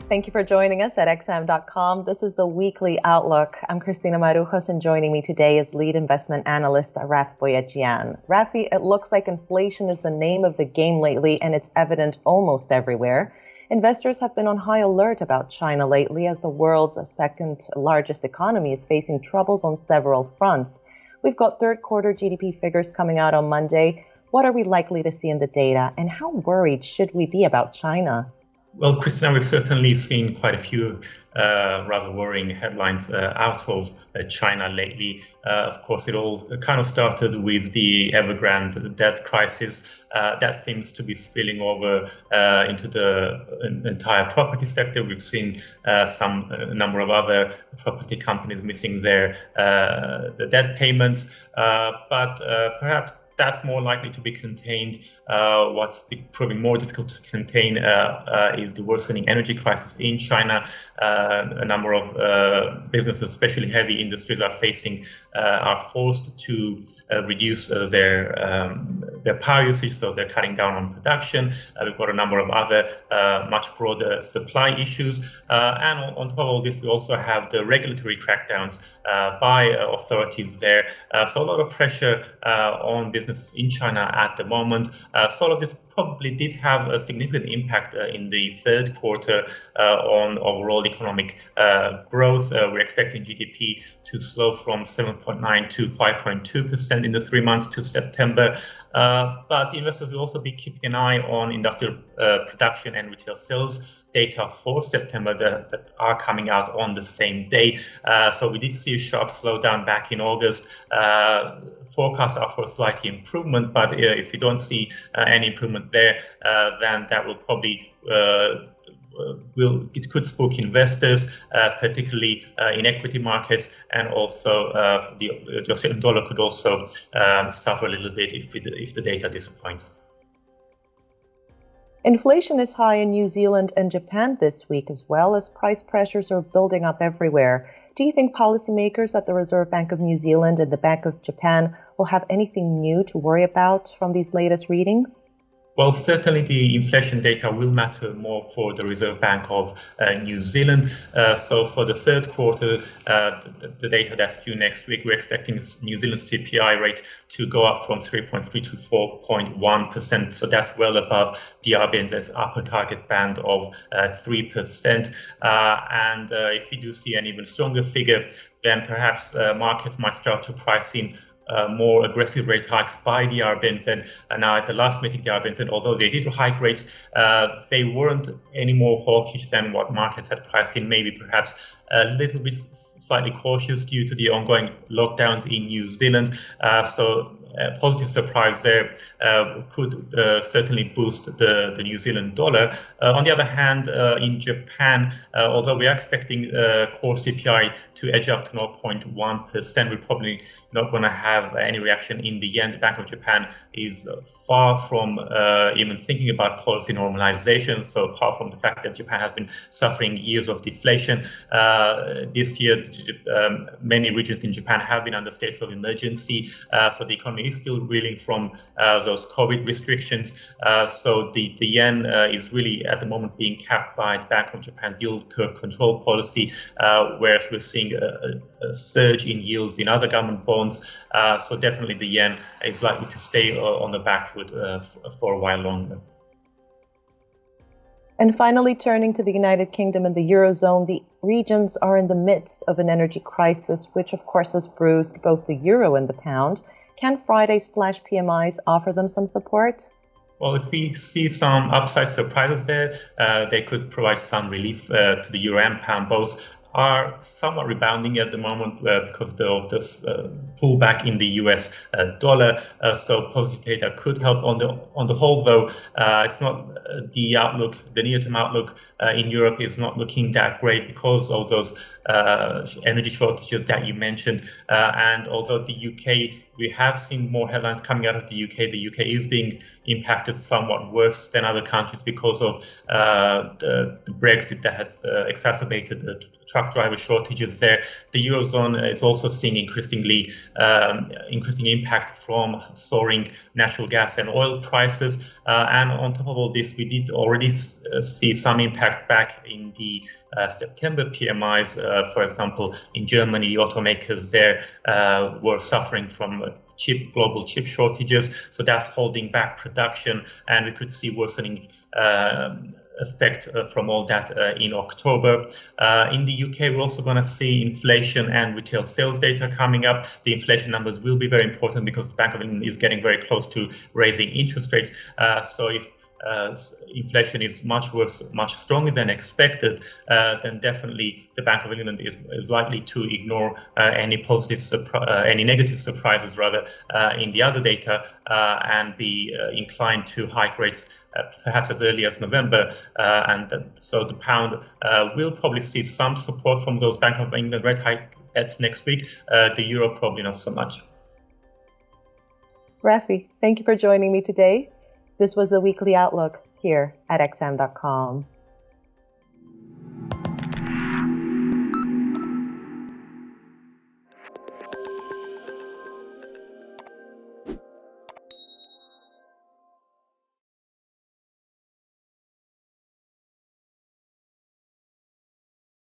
Thank you for joining us at xm.com. This is the Weekly Outlook. I'm Christina Marujos, and joining me today is lead investment analyst BoJ and Yen. Rafi, it looks like inflation is the name of the game lately, and it's evident almost everywhere. Investors have been on high alert about China lately, as the world's second largest economy is facing troubles on several fronts. We've got third quarter GDP figures coming out on Monday. What are we likely to see in the data, and how worried should we be about China? Well, Christina, we've certainly seen quite a few rather worrying headlines out of China lately. Of course, it all kind of started with the Evergrande debt crisis. That seems to be spilling over into the entire property sector. We've seen a number of other property companies missing their the debt payments, but perhaps that's more likely to be contained. What's proving more difficult to contain is the worsening energy crisis in China. A number of businesses, especially heavy industries, are forced to reduce their power usage, so they're cutting down on production. We've got a number of other much broader supply issues, and on top of all this, we also have the regulatory crackdowns by authorities there. So a lot of pressure on businesses in China at the moment. So all of this probably did have a significant impact in the third quarter on overall economic growth. We're expecting GDP to slow from 7.9 to 5.2% in the 3 months to September. But investors will also be keeping an eye on industrial production and retail sales data for September that are coming out on the same day. So we did see a sharp slowdown back in August. Forecasts are for a slight improvement, but if we don't see any improvement there, then that will probably it could spook investors, particularly in equity markets, and also the Australian dollar could also suffer a little bit if the data disappoints. Inflation is high in New Zealand and Japan this week, as well as price pressures are building up everywhere. Do you think policymakers at the Reserve Bank of New Zealand and the Bank of Japan will have anything new to worry about from these latest readings? Well, certainly the inflation data will matter more for the Reserve Bank of New Zealand. So for the third quarter, the data that's due next week, we're expecting New Zealand's CPI rate to go up from 3.3 to 4.1%. So that's well above the RBNZ's upper target band of 3%. And if we do see an even stronger figure, then perhaps markets might start to price in more aggressive rate hikes by the RBNZ. Now, at the last meeting, the RBNZ, although they did hike rates, they weren't any more hawkish than what markets had priced in, maybe perhaps a little bit slightly cautious due to the ongoing lockdowns in New Zealand. So a positive surprise there could certainly boost the New Zealand dollar. On the other hand, in Japan, although we are expecting core CPI to edge up to 0.1%, we're probably not going to have any reaction in the yen. The Bank of Japan is far from even thinking about policy normalization. So apart from the fact that Japan has been suffering years of deflation, this year many regions in Japan have been under states of emergency. So the economy is still reeling from those COVID restrictions. So the yen is really at the moment being capped by the Bank of Japan's yield curve control policy, whereas we're seeing a surge in yields in other government bonds. So definitely the yen is likely to stay on the back foot for a while longer. And finally, turning to the United Kingdom and the Eurozone, the regions are in the midst of an energy crisis, which of course has bruised both the euro and the pound. Can Friday's flash PMIs offer them some support? Well, if we see some upside surprises there, they could provide some relief to the euro and pound. Both are somewhat rebounding at the moment because of this pullback in the US dollar. So positive data could help. On the whole, though, it's not the outlook. The near-term outlook in Europe is not looking that great because of those energy shortages that you mentioned. And although the UK, we have seen more headlines coming out of the UK. The UK is being impacted somewhat worse than other countries because of the Brexit that has exacerbated the truck driver shortages there. The Eurozone is also seeing increasing impact from soaring natural gas and oil prices. And on top of all this, we did already see some impact back in the September PMIs. For example, in Germany, automakers there were suffering from global chip shortages, so that's holding back production, and we could see worsening effect from all that in October. In the UK, we're also going to see inflation and retail sales data coming up. The inflation numbers will be very important because the Bank of England is getting very close to raising interest rates. So if inflation is much stronger than expected, then definitely the Bank of England is likely to ignore any negative surprises rather in the other data and be inclined to hike rates perhaps as early as November, so the pound will probably see some support from those Bank of England rate hikes next week. The euro probably not so much. Rafi, thank you for joining me today. This was the Weekly Outlook here at xm.com.